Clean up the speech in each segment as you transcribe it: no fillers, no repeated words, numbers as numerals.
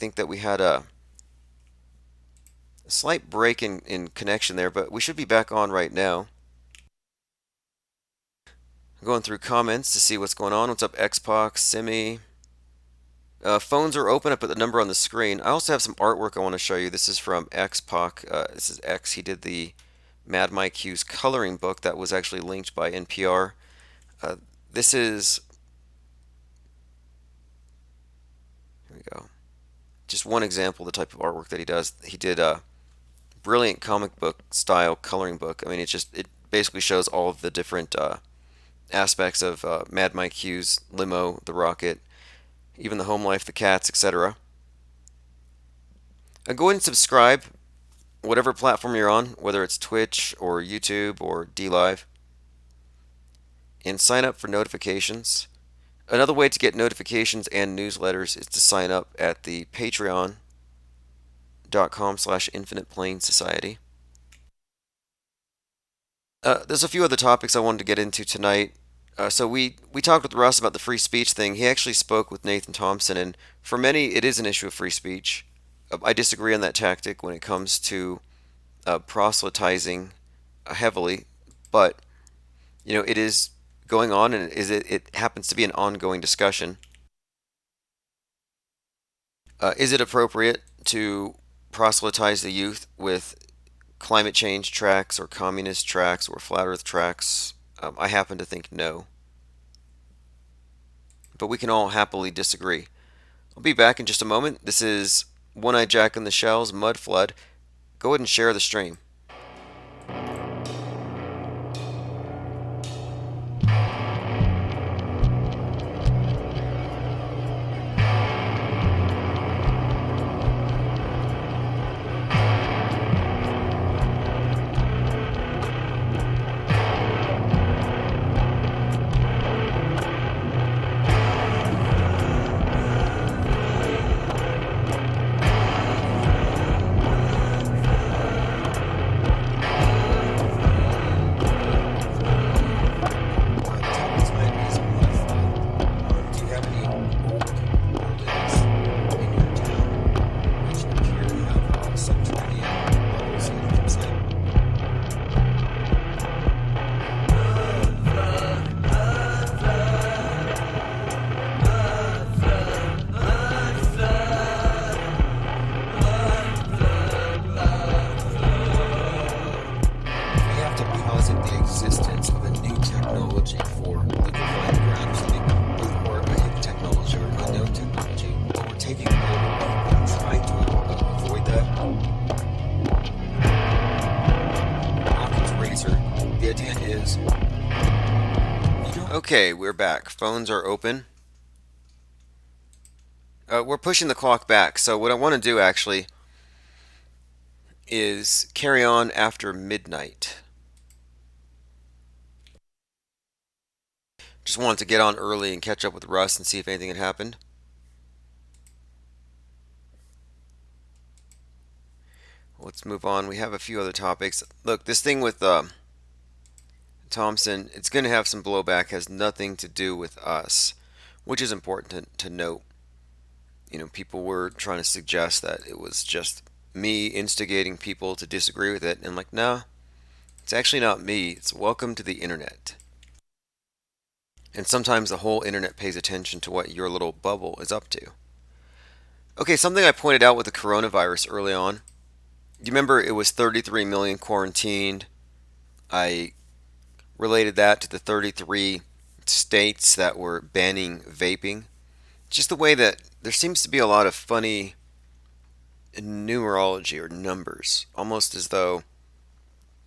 think that we had a slight break in connection there, but we should be back on right now. I'm going through comments to see what's going on. What's up, Xbox, Simi? Phones are open. I put the number on the screen. I also have some artwork I want to show you. This is from Xpac. This is X. He did the Mad Mike Hughes coloring book that was actually linked by NPR. This is, here we go, just one example of the type of artwork that he does. He did a brilliant comic book style coloring book. I mean, it basically shows all of the different aspects of Mad Mike Hughes, Limo, the Rocket, even the home life, the cats, etc. Go ahead and subscribe, whatever platform you're on, whether it's Twitch or YouTube or DLive, and sign up for notifications. Another way to get notifications and newsletters is to sign up at the patreon.com/Infinite Plane Society. There's a few other topics I wanted to get into tonight. So we talked with Russ about the free speech thing. He actually spoke with Nathan Thompson, and for many, it is an issue of free speech. I disagree on that tactic when it comes to proselytizing heavily, but it is going on, and it happens to be an ongoing discussion. Is it appropriate to proselytize the youth with climate change tracks or communist tracks or flat earth tracks? I happen to think no. But we can all happily disagree. I'll be back in just a moment. This is One-Eyed Jack and the Shells, Mud Flood. Go ahead and share the stream. Okay, we're back. Phones are open. We're pushing the clock back, so what I want to do actually is carry on after midnight. Just wanted to get on early and catch up with Russ and see if anything had happened. Let's move on. We have a few other topics. Look, this thing with Thompson, it's going to have some blowback, has nothing to do with us, which is important to note. People were trying to suggest that it was just me instigating people to disagree with it, and like, no, it's actually not me. It's welcome to the internet. And sometimes the whole internet pays attention to what your little bubble is up to. Okay, something I pointed out with the coronavirus early on. Do you remember it was 33 million quarantined? I related that to the 33 states that were banning vaping. Just the way that there seems to be a lot of funny numerology or numbers, almost as though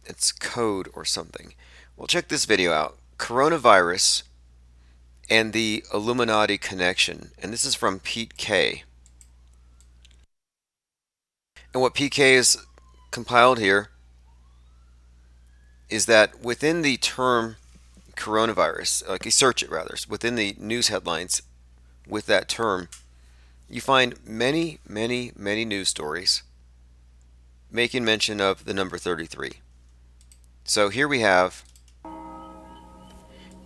it's code or something. Well, check this video out. Coronavirus and the Illuminati connection. And this is from Pete K. And what Pete K is compiled here is that within the term coronavirus, like you search it rather, within the news headlines with that term, you find many, many, many news stories making mention of the number 33. So here we have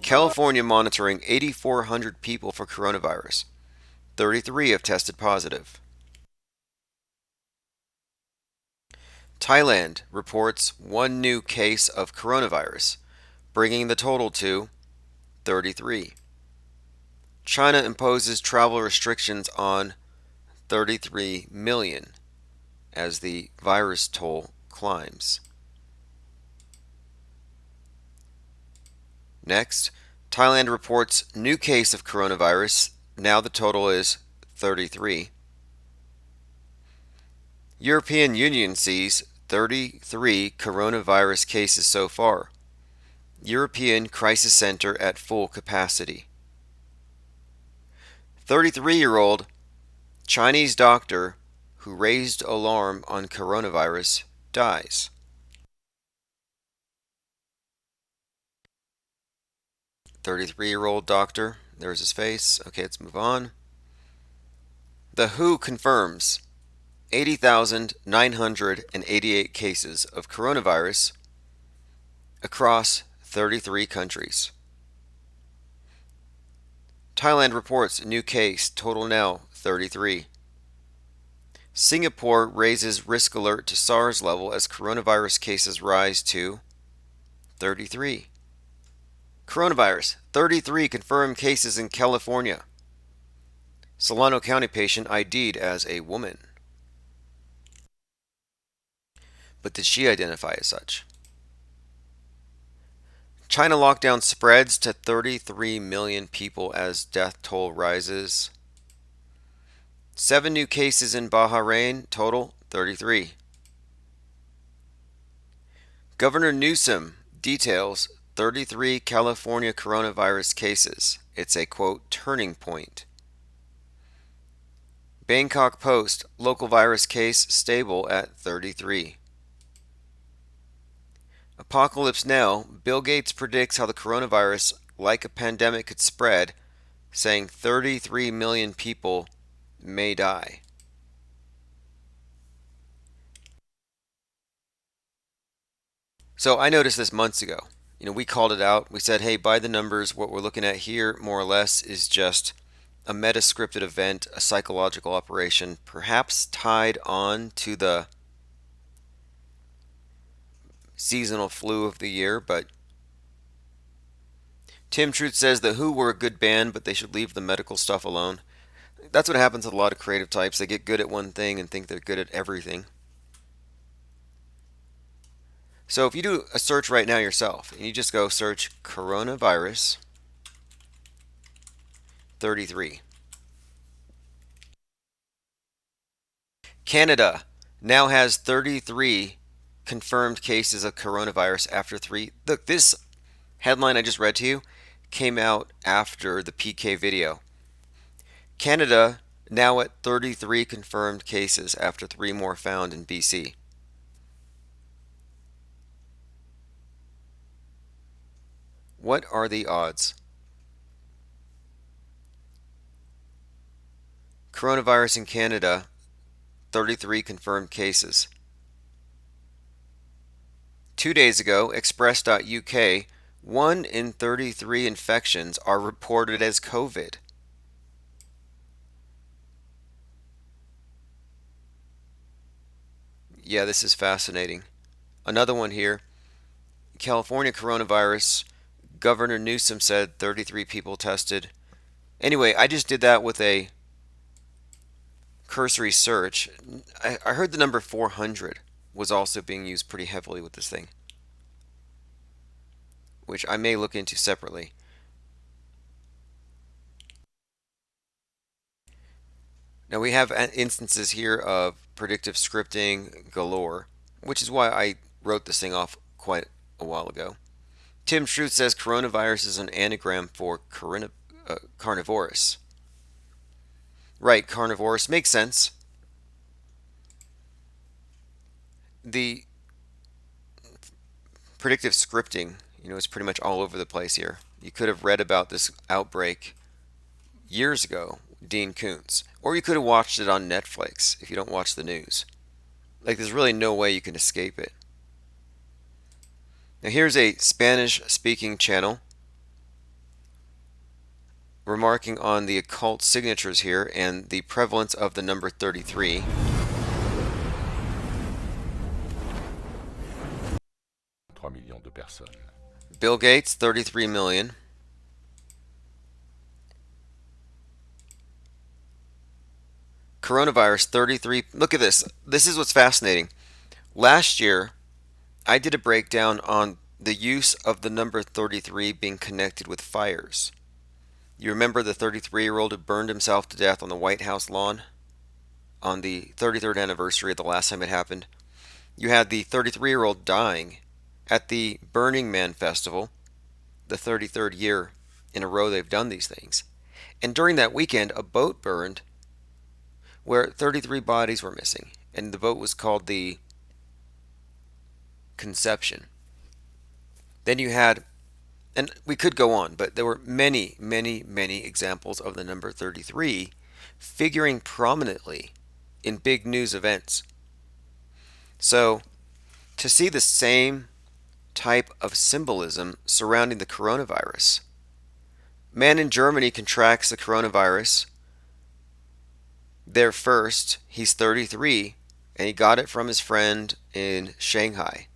California monitoring 8,400 people for coronavirus. 33 have tested positive. Thailand reports one new case of coronavirus, bringing the total to 33. China imposes travel restrictions on 33 million as the virus toll climbs. Next, Thailand reports new case of coronavirus. Now the total is 33. European Union sees 33 coronavirus cases so far. European Crisis Center at full capacity. 33-year-old Chinese doctor who raised alarm on coronavirus dies. 33-year-old doctor, there's his face. Okay, let's move on. The WHO confirms 80,988 cases of coronavirus across 33 countries. Thailand reports new case, total now 33. Singapore raises risk alert to SARS level as coronavirus cases rise to 33. Coronavirus, 33 confirmed cases in California. Solano County patient ID'd as a woman. But did she identify as such? China lockdown spreads to 33 million people as death toll rises. 7 new cases in Bahrain, total 33. Governor Newsom details 33 California coronavirus cases. It's a, quote, turning point. Bangkok Post, local virus case stable at 33. Apocalypse Now, Bill Gates predicts how the coronavirus, like a pandemic, could spread, saying 33 million people may die. So I noticed this months ago. We called it out. We said, hey, by the numbers, what we're looking at here, more or less, is just a metascripted event, a psychological operation, perhaps tied on to the seasonal flu of the year, but Tim Truth says the Who were a good band, but they should leave the medical stuff alone. That's what happens with a lot of creative types. They get good at one thing and think they're good at everything. So if you do a search right now yourself, and you just go search coronavirus 33. Canada now has 33 confirmed cases of coronavirus after 3. Look, this headline I just read to you came out after the PK video. Canada now at 33 confirmed cases after 3 more found in BC. What are the odds? Coronavirus in Canada, 33 confirmed cases. 2 days ago, Express.uk, 1 in 33 infections are reported as COVID. Yeah, this is fascinating. Another one here. California coronavirus. Governor Newsom said 33 people tested. Anyway, I just did that with a cursory search. I heard the number 400 was also being used pretty heavily with this thing, which I may look into separately. Now we have instances here of predictive scripting galore, which is why I wrote this thing off quite a while ago. Tim Truth says coronavirus is an anagram for carnivorous. Right, carnivorous makes sense. The predictive scripting, is pretty much all over the place here. You could have read about this outbreak years ago, Dean Koontz, or you could have watched it on Netflix if you don't watch the news. Like, there's really no way you can escape it. Now here's a Spanish-speaking channel remarking on the occult signatures here and the prevalence of the number 33. millions de personnes. Bill Gates, 33 million. Coronavirus, 33. Look at this. This is what's fascinating. Last year, I did a breakdown on the use of the number 33 being connected with fires. You remember the 33-year-old who burned himself to death on the White House lawn on the 33rd anniversary of the last time it happened? You had the 33-year-old dying at the Burning Man Festival, the 33rd year in a row they've done these things. And during that weekend, a boat burned where 33 bodies were missing. And the boat was called the Conception. Then you had, and we could go on, but there were many, many, many examples of the number 33 figuring prominently in big news events. So, to see the same type of symbolism surrounding the coronavirus. Man in Germany contracts the coronavirus. There first, he's 33, and he got it from his friend in Shanghai.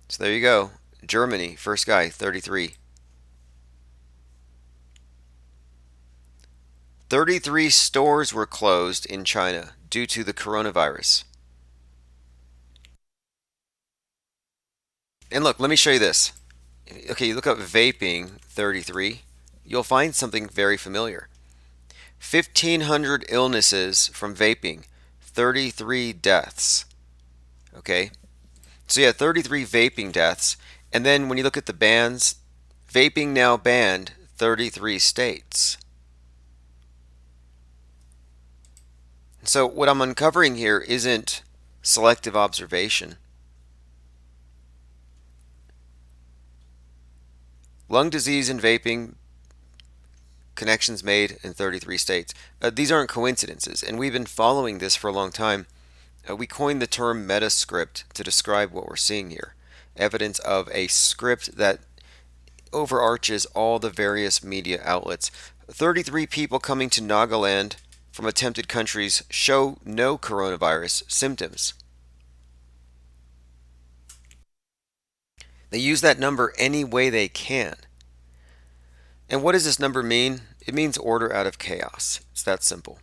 So there you go. Germany, first guy, 33. 33 stores were closed in China due to the coronavirus. And look, let me show you this. Okay, you look up vaping 33, you'll find something very familiar. 1,500 illnesses from vaping, 33 deaths. Okay, so yeah, 33 vaping deaths. And then when you look at the bans, vaping now banned 33 states. So what I'm uncovering here isn't selective observation. Lung disease and vaping, connections made in 33 states. These aren't coincidences, and we've been following this for a long time. We coined the term metascript to describe what we're seeing here. Evidence of a script that overarches all the various media outlets. 33 people coming to Nagaland from attempted countries show no coronavirus symptoms. They use that number any way they can. And what does this number mean? It means order out of chaos. It's that simple.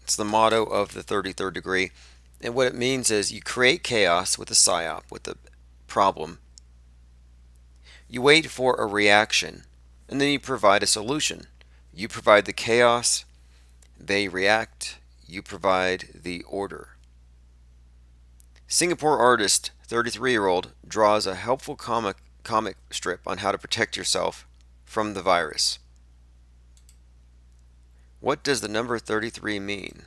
It's the motto of the 33rd degree. And what it means is you create chaos with a psyop, with a problem. You wait for a reaction, and then you provide a solution. You provide the chaos, they react, you provide the order. Singapore artist, 33-year-old, draws a helpful comic strip on how to protect yourself from the virus. What does the number 33 mean?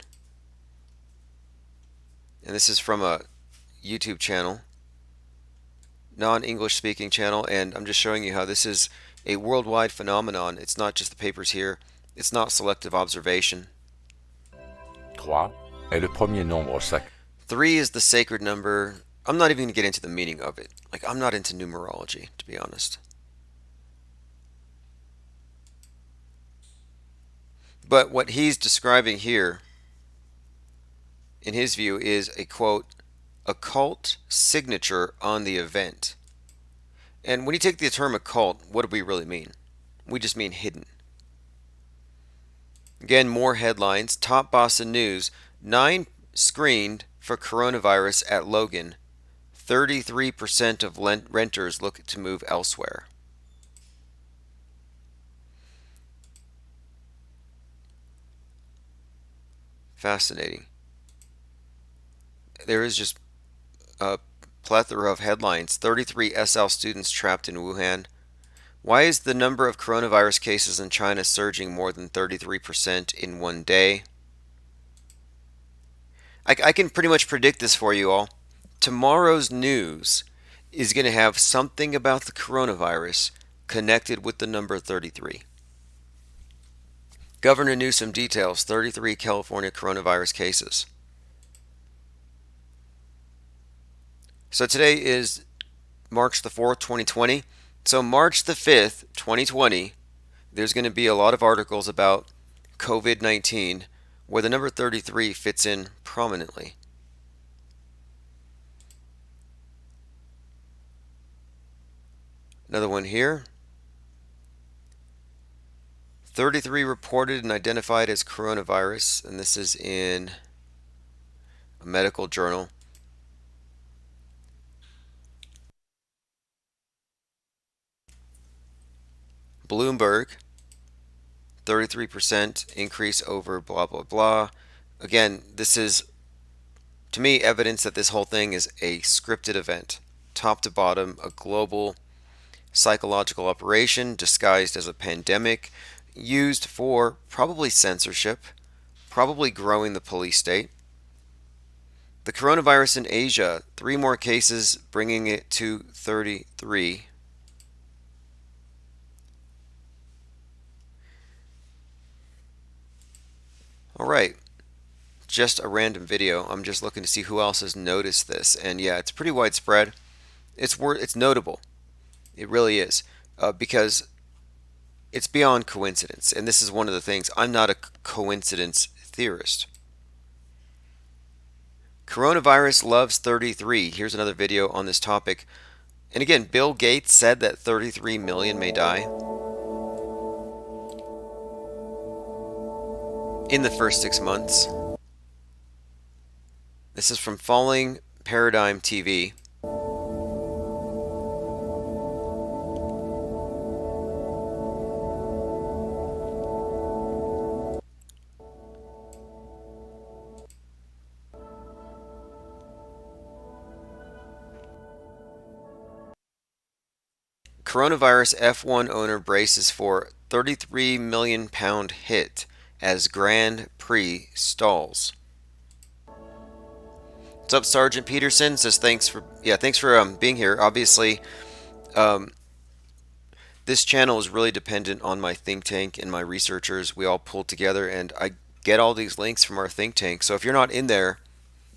And this is from a YouTube channel, non-English speaking channel, and I'm just showing you how this is a worldwide phenomenon. It's not just the papers here. It's not selective observation. 3 est le premier nombre sacré. 3 is the sacred number. I'm not even going to get into the meaning of it. Like, I'm not into numerology, to be honest. But what he's describing here, in his view, is a quote, occult signature on the event. And when you take the term occult, what do we really mean? We just mean hidden. Again, more headlines. Top Boston News, 9 screened for coronavirus at Logan. 33% of renters look to move elsewhere. Fascinating. There is just a plethora of headlines. 33 SL students trapped in Wuhan. Why is the number of coronavirus cases in China surging more than 33% in one day? I can pretty much predict this for you all. Tomorrow's news is going to have something about the coronavirus connected with the number 33. Governor Newsom details 33 California coronavirus cases. So today is March the 4th, 2020. So March the 5th, 2020, there's going to be a lot of articles about COVID-19 where the number 33 fits in prominently. Another one here. 33 reported and identified as coronavirus, and this is in a medical journal. Bloomberg, 33% increase over blah, blah, blah. Again, this is, to me, evidence that this whole thing is a scripted event. Top to bottom, a global psychological operation disguised as a pandemic, used for probably censorship, probably growing the police state. The coronavirus in Asia, 3 more cases, bringing it to 33. All right, just a random video. I'm just looking to see who else has noticed this, and yeah, it's pretty widespread. It's notable. It really is, because it's beyond coincidence, and this is one of the things. I'm not a coincidence theorist. Coronavirus loves 33. Here's another video on this topic. And again, Bill Gates said that 33 million may die in the first 6 months. This is from Falling Paradigm TV. Coronavirus F1 owner braces for £33 million hit as Grand Prix stalls. What's up, Sergeant Peterson? Says thanks for being here. Obviously, um, this channel is really dependent on my think tank and my researchers. We all pull together, and I get all these links from our think tank. So if you're not in there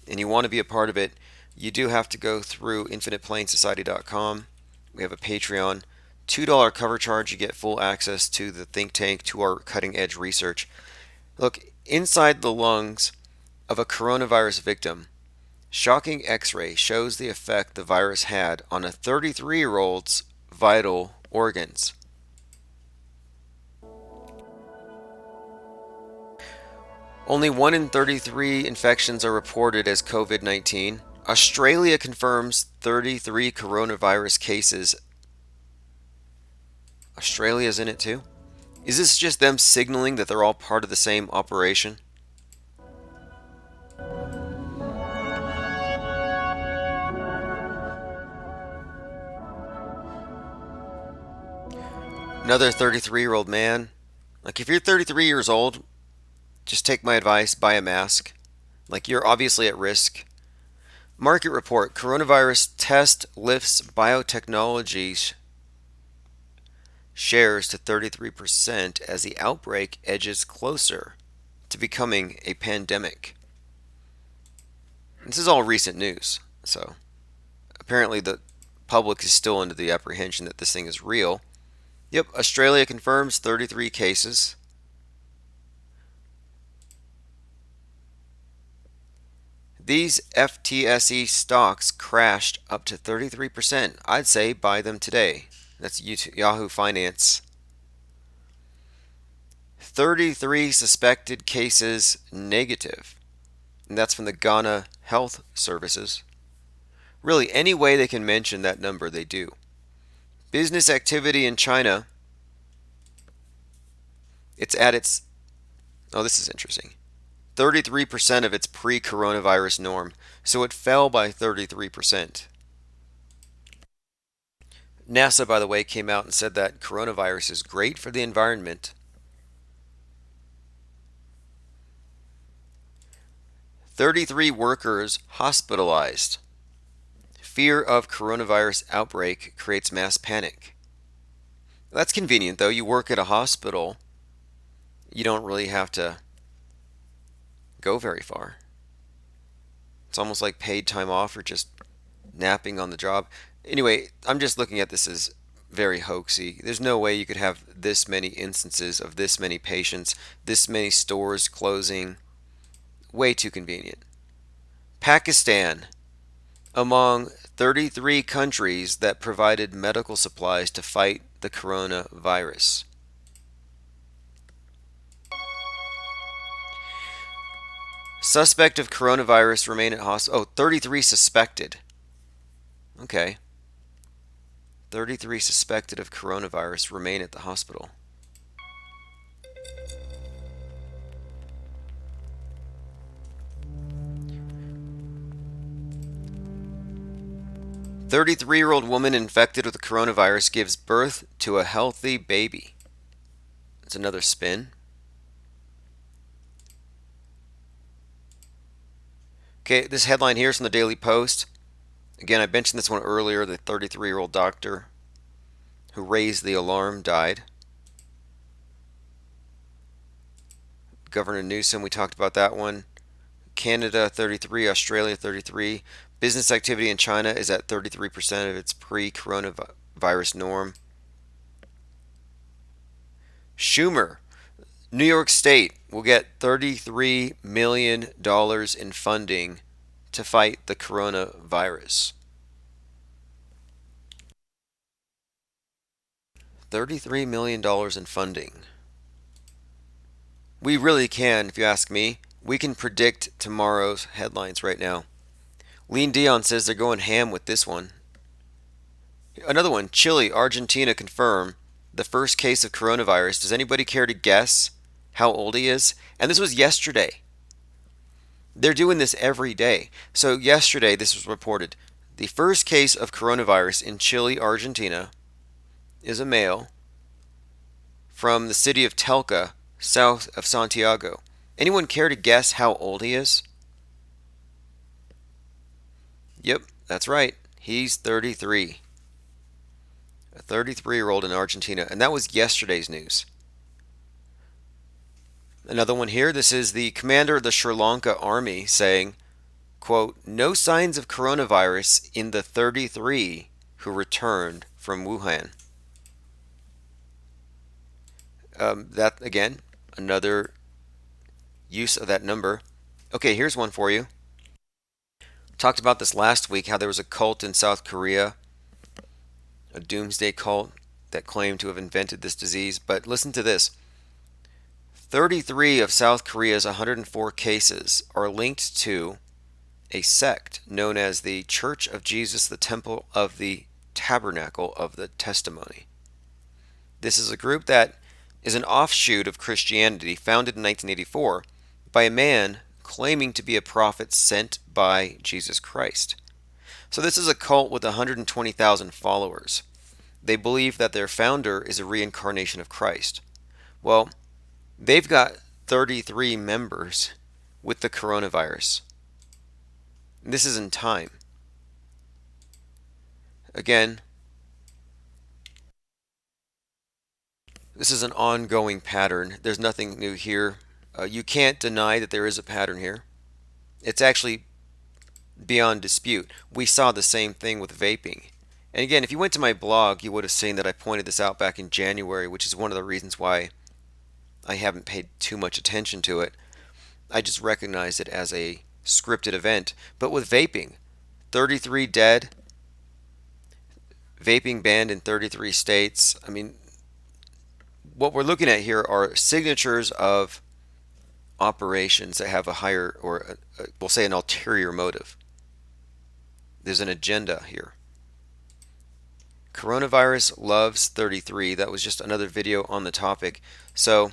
and you want to be a part of it, you do have to go through infiniteplanesociety.com. We have a Patreon. $2 cover charge, you get full access to the think tank, to our cutting edge research. Look, inside the lungs of a coronavirus victim, shocking x-ray shows the effect the virus had on a 33-year-old's vital organs. Only 1 in 33 infections are reported as COVID-19. Australia confirms 33 coronavirus cases. Australia's in it too? Is this just them signaling that they're all part of the same operation? Another 33-year-old man. Like, if you're 33 years old, just take my advice, buy a mask. Like, you're obviously at risk. Market report, coronavirus test lifts biotechnology shares to 33% as the outbreak edges closer to becoming a pandemic. This is all recent news, so apparently the public is still under the apprehension that this thing is real. Yep, Australia confirms 33 cases. These FTSE stocks crashed up to 33%. I'd say buy them today. That's Yahoo Finance. 33 suspected cases negative. And that's from the Ghana Health Services. Really, any way they can mention that number, they do. Business activity in China, it's at its, oh, this is interesting, 33% of its pre-coronavirus norm. So it fell by 33%. NASA, by the way, came out and said that coronavirus is great for the environment. 33 workers hospitalized. Fear of coronavirus outbreak creates mass panic. That's convenient, though. You work at a hospital, you don't really have to go very far. It's almost like paid time off or just napping on the job. Anyway, I'm just looking at this as very hoaxy. There's no way you could have this many instances of this many patients, this many stores closing. Way too convenient. Pakistan. among 33 countries that provided medical supplies to fight the coronavirus. Suspect of coronavirus remain at hospital. Oh, 33 suspected. Okay. 33 suspected of coronavirus remain at the hospital. 33-year-old woman infected with the coronavirus gives birth to a healthy baby. It's another spin. Okay, this headline here is from the Daily Post. Again, I mentioned this one earlier. The 33-year-old doctor who raised the alarm died. Governor Newsom, we talked about that one. Canada 33, Australia 33. Business activity in China is at 33% of its pre-coronavirus norm. Schumer, New York State will get $33 million in funding to fight the coronavirus. $33 million in funding. We really can, if you ask me. We can predict tomorrow's headlines right now. Lean Dion says they're going ham with this one. Another one, Chile, Argentina confirm the first case of coronavirus. Does anybody care to guess how old he is? And this was yesterday. They're doing this every day. So yesterday this was reported. The first case of coronavirus in Chile, Argentina is a male from the city of Telca, south of Santiago. Anyone care to guess how old he is? Yep, that's right. He's 33. A 33-year-old in Argentina, and that was yesterday's news. Another one here. This is the commander of the Sri Lanka army saying, quote, no signs of coronavirus in the 33 who returned from Wuhan. That, again, another use of that number. Okay, here's one for you. Talked about this last week, how there was a cult in South Korea, a doomsday cult that claimed to have invented this disease. But listen to this. 33 of South Korea's 104 cases are linked to a sect known as the Church of Jesus, the Temple of the Tabernacle of the Testimony. This is a group that is an offshoot of Christianity founded in 1984 by a man claiming to be a prophet sent by Jesus Christ. So this is a cult with 120,000 followers. They believe that their founder is a reincarnation of Christ. Well, they've got 33 members with the coronavirus. This is in time. Again, this is an ongoing pattern. There's nothing new here. You can't deny that there is a pattern here. It's actually beyond dispute. We saw the same thing with vaping. And again, if you went to my blog, you would have seen that I pointed this out back in January, which is one of the reasons why I haven't paid too much attention to it. I just recognized it as a scripted event. But with vaping, 33 dead, vaping banned in 33 states. I mean, what we're looking at here are signatures of operations that have a higher, or we'll say an ulterior motive. There's an agenda here. Coronavirus loves 33. That was just another video on the topic. So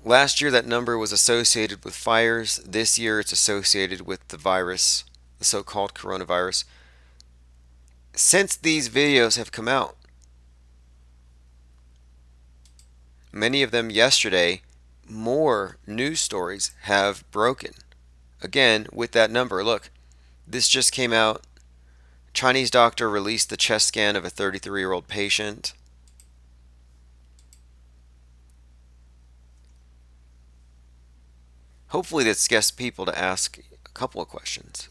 last year that number was associated with fires. This year it's associated with the virus, the so-called coronavirus. Since these videos have come out, many of them yesterday, more news stories have broken. Again, with that number, look, this just came out. Chinese doctor released the chest scan of a 33-year-old patient. Hopefully this gets people to ask a couple of questions.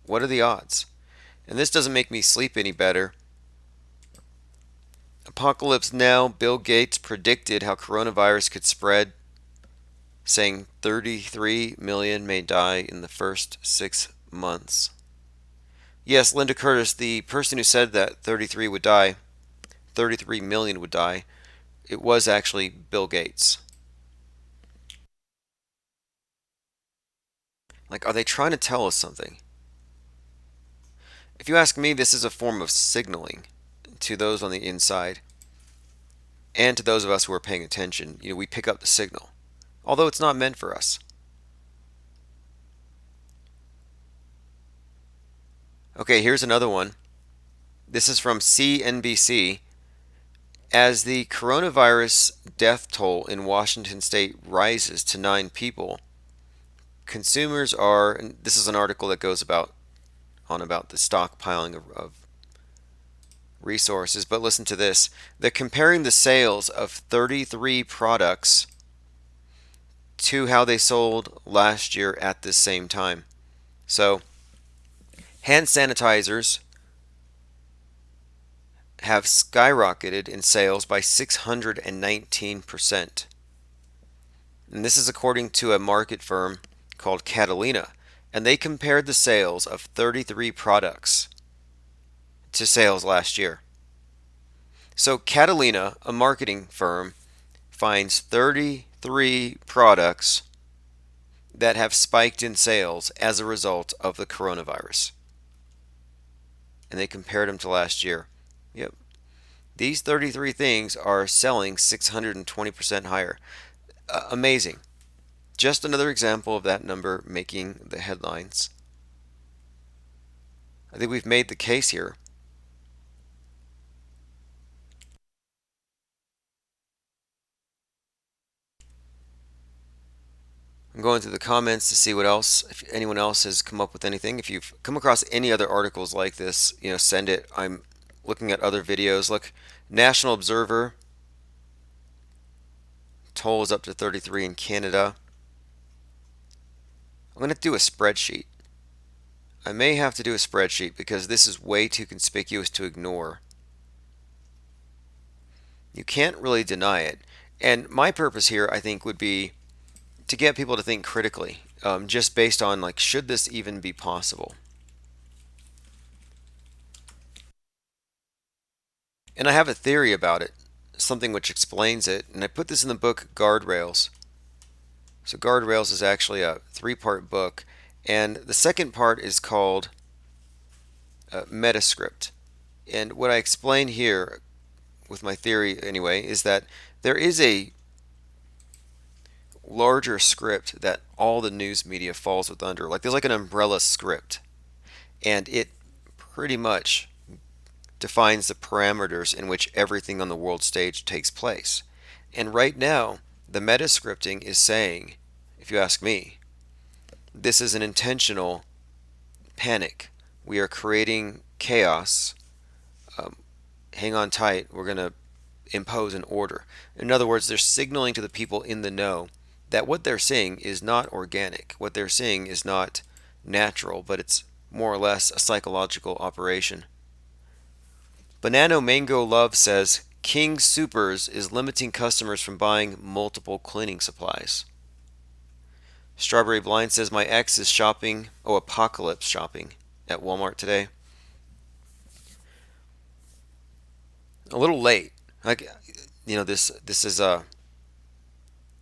What are the odds? And this doesn't make me sleep any better. Apocalypse Now, Bill Gates predicted how coronavirus could spread. saying 33 million may die in the first 6 months. Yes, Linda Curtis, the person who said that 33 would die, 33 million would die, it was actually Bill Gates. Like, are they trying to tell us something? If you ask me, this is a form of signaling to those on the inside and to those of us who are paying attention. We pick up the signal, although it's not meant for us. Okay, here's another one. This is from CNBC. As the coronavirus death toll in Washington state rises to 9 people, consumers are, and this is an article that goes about the stockpiling of resources, but listen to this. They're comparing the sales of 33 products to how they sold last year at this same time. So, hand sanitizers have skyrocketed in sales by 619%. And this is according to a market firm called Catalina. And they compared the sales of 33 products to sales last year. So Catalina, a marketing firm, finds 33 products that have spiked in sales as a result of the coronavirus. And they compared them to last year. Yep. These 33 things are selling 620% higher. Amazing. Just another example of that number making the headlines. I think we've made the case here. I'm going through the comments to see what else, if anyone else has come up with anything. If you've come across any other articles like this, send it. I'm looking at other videos. Look, National Observer, toll is up to 33 in Canada. I'm going to do a spreadsheet. I may have to do a spreadsheet because this is way too conspicuous to ignore. You can't really deny it. And my purpose here, I think, would be to get people to think critically, just based on, like, should this even be possible? And I have a theory about it, something which explains it, and I put this in the book Guardrails. So Guardrails is actually a 3-part book, and the second part is called Metascript. And what I explain here, with my theory anyway, is that there is a larger script that all the news media falls with under. Like, there's like an umbrella script, and it pretty much defines the parameters in which everything on the world stage takes place. And right now, the metascripting is saying, if you ask me, this is an intentional panic. We are creating chaos. Um, Hang on tight. We're going to impose an order. In other words, they're signaling to the people in the know that what they're seeing is not organic. What they're seeing is not natural, but it's more or less a psychological operation. Banana Mango Love says King Supers is limiting customers from buying multiple cleaning supplies. Strawberry Blind says my ex is shopping, apocalypse shopping at Walmart today. A little late. Like, this is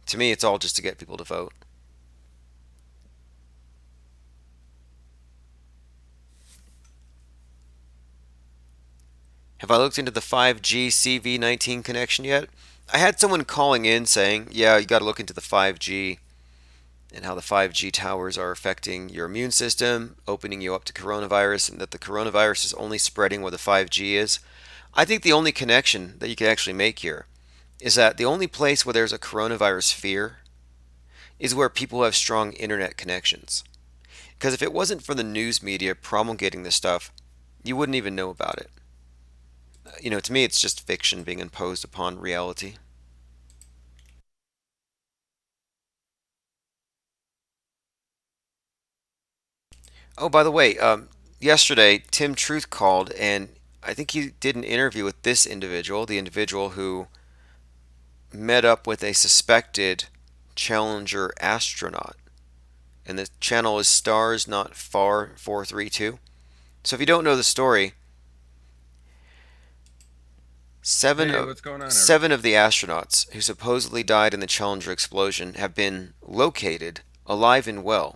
to me, it's all just to get people to vote. Have I looked into the 5G CV19 connection yet? I had someone calling in saying, yeah, you got to look into the 5G and how the 5G towers are affecting your immune system, opening you up to coronavirus, and that the coronavirus is only spreading where the 5G is. I think the only connection that you can actually make here is that the only place where there's a coronavirus fear is where people have strong internet connections. Because if it wasn't for the news media promulgating this stuff, you wouldn't even know about it. To me, it's just fiction being imposed upon reality. Oh, by the way, yesterday Tim Truth called, and I think he did an interview with this individual, the individual who met up with a suspected Challenger astronaut. And the channel is Stars Not Far 432. So if you don't know the story, seven Hey, of what's going on, everybody? seven of the astronauts who supposedly died in the Challenger explosion have been located alive and well.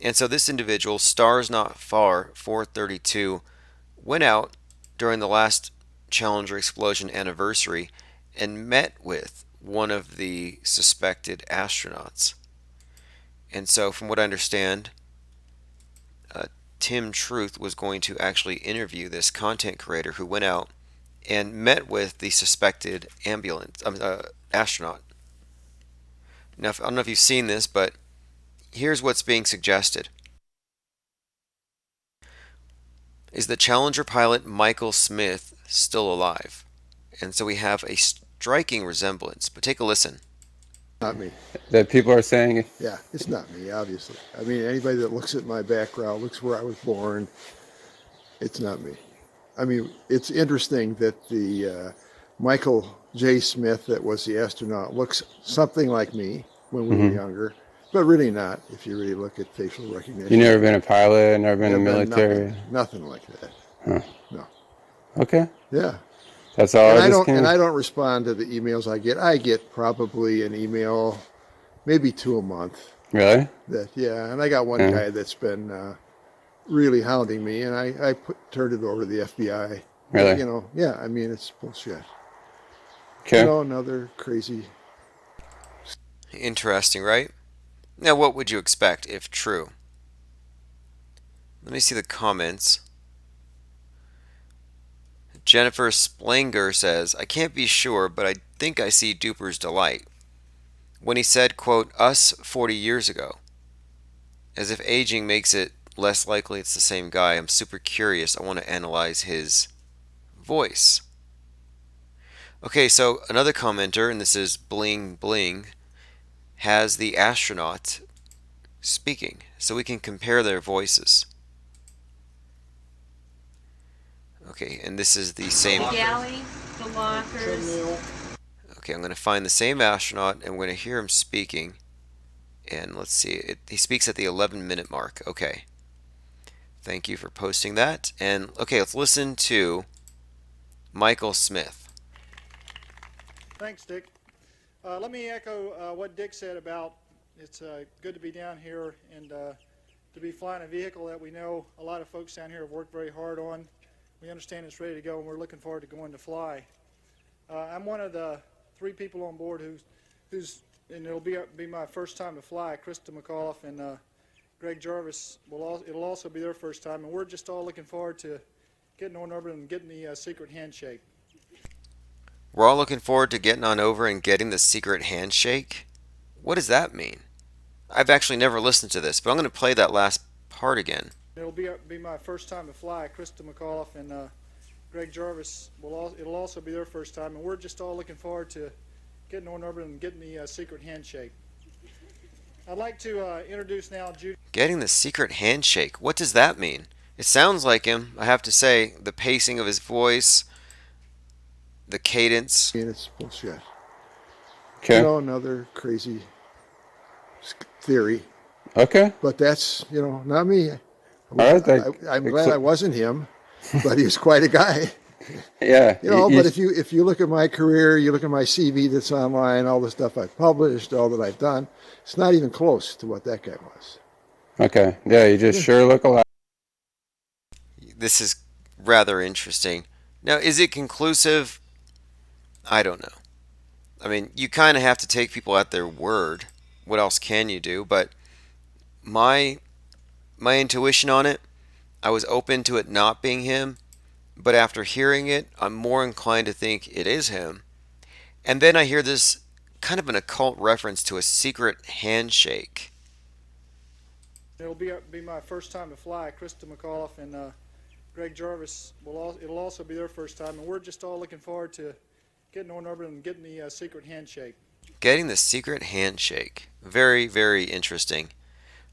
And so this individual, Stars Not Far 432, went out during the last Challenger explosion anniversary and met with one of the suspected astronauts. And so, from what I understand, uh, Tim Truth was going to actually interview this content creator who went out and met with the suspected astronaut. Now, I don't know if you've seen this, but here's what's being suggested: is the Challenger pilot Michael Smith still alive? And so we have a striking resemblance. But take a listen. Not me. That people are saying, Yeah, it's not me, obviously. I mean, anybody that looks at my background, looks where I was born, it's not me. I mean, it's interesting that the Michael J. Smith, that was the astronaut, looks something like me when we were hmm younger, but really not if you really look at facial you recognition. never been a pilot, never been in the Never been military. nothing like that. Huh. No. Okay, Yeah. that's all. And I I just don't and can. I don't respond to the emails I get. I get probably an email, maybe two a month. Really? That yeah, and I got one Yeah. guy that's been really hounding me, and I turned it over to the FBI. But Really? yeah, I mean it's bullshit. Okay. Another crazy. Interesting, right? Now, what would you expect if true? Let me see the comments. Jennifer Splanger says, I can't be sure, but I think I see Duper's delight. When he said, quote, us 40 years ago, as if aging makes it less likely it's the same guy. I'm super curious. I want to analyze his voice. Okay, so another commenter, and this is Bling Bling, has the astronaut speaking, so we can compare their voices. Okay, and this is the same. The galley, the lockers. Okay, I'm going to find the same astronaut, and we're going to hear him speaking. And let's see, he speaks at the 11-minute mark. Okay, thank you for posting that. And okay, let's listen to Michael Smith. Thanks, Dick. Let me echo what Dick said about it's good to be down here and to be flying a vehicle that we know a lot of folks down here have worked very hard on. We understand it's ready to go, and we're looking forward to going to fly. I'm one of the three people on board who's and it'll be my first time to fly. Krista McAuliffe and Greg Jarvis it'll also be their first time, and we're just all looking forward to getting on orbit and getting the secret handshake. We're all looking forward to getting on over and getting the secret handshake. What does that mean? I've actually never listened to this, but I'm going to play that last part again. It'll be my first time to fly. Krista McAuliffe and Greg Jarvis it'll also be their first time, and we're just all looking forward to getting on orbit and getting the secret handshake. I'd like to introduce now Judy. Getting the secret handshake. What does that mean? It sounds like him, I have to say. The pacing of his voice, the cadence. I mean it's bullshit. Okay. Another crazy theory. Okay. But that's not me. All right. I'm glad I wasn't him, but he was quite a guy. Yeah. But if you look at my career, you look at my CV that's online, all the stuff I've published, all that I've done, it's not even close to what that guy was. Okay. Yeah. You just sure look alike. This is rather interesting. Now, is it conclusive? I don't know. I mean, you kind of have to take people at their word. What else can you do? But my intuition on it, I was open to it not being him, but after hearing it, I'm more inclined to think it is him. And then I hear this kind of an occult reference to a secret handshake. It'll be my first time to fly. Krista McAuliffe and Greg Jarvis it'll also be their first time, and we're just all looking forward to getting on orbit and getting the secret handshake. Getting the secret handshake. Very, very interesting.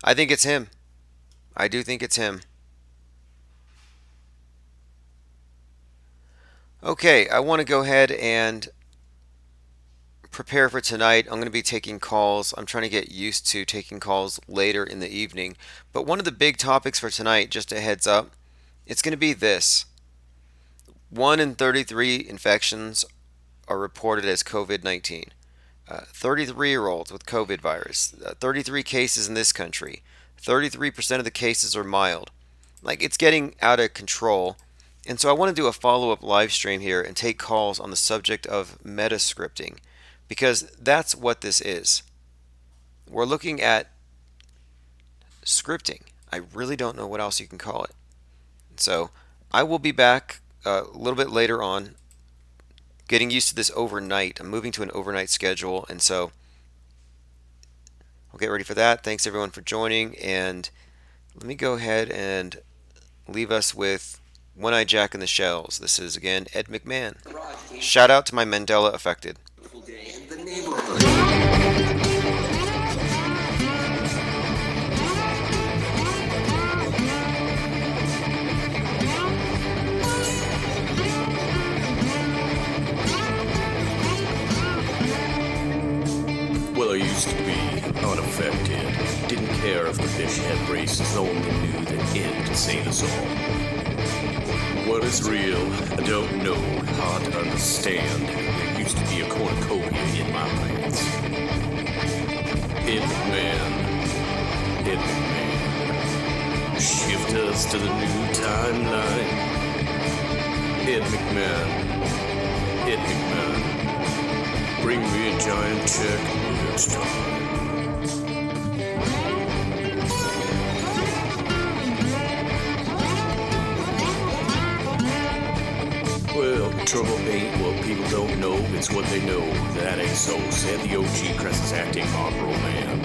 I think it's him. I do think it's him. Okay, I want to go ahead and prepare for tonight. I'm going to be taking calls. I'm trying to get used to taking calls later in the evening. But one of the big topics for tonight, just a heads up, it's going to be this. 1 in 33 infections are reported as COVID-19. 33-year-olds with COVID virus. 33 cases in this country. 33% of the cases are mild. Like, it's getting out of control. And so I want to do a follow-up live stream here and take calls on the subject of metascripting, because that's what this is. We're looking at scripting. I really don't know what else you can call it. So I will be back a little bit later on, getting used to this overnight. I'm moving to an overnight schedule, and so we'll get ready for that. Thanks everyone for joining, and let me go ahead and leave us with One-Eyed Jack and the Shells. This is, again, Ed McMahon. Shout out to my Mandela affected. Well, I used to be unaffected. Didn't care if the fish had races, only knew that it could save us all. What is real, I don't know, hard to understand. There used to be a cornucopia in my pants. Hit man, shift us to the new timeline. Ed McMahon, bring me a giant check next time. Well, trouble ain't what people don't know, it's what they know. That ain't so, said the OG Cress's acting Marlboro man.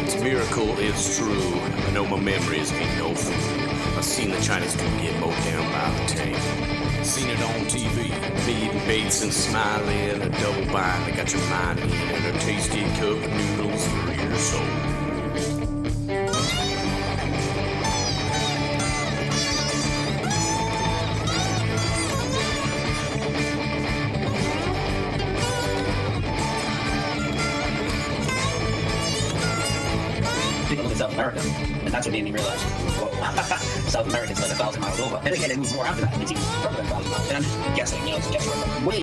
It's a miracle, it's true. I know my memories ain't no fool. I seen the Chinese dude get mowed down by the tank. Seen it on TV, me eating Bates and smiling, a double bind that got your mind in, and a tasty cup of noodles for your soul. South America, and that's what made me realize, whoa, South America's like 1,000 miles over. And again, it moves more after that. It's even further than 1,000 miles. And I'm just guessing, it's just way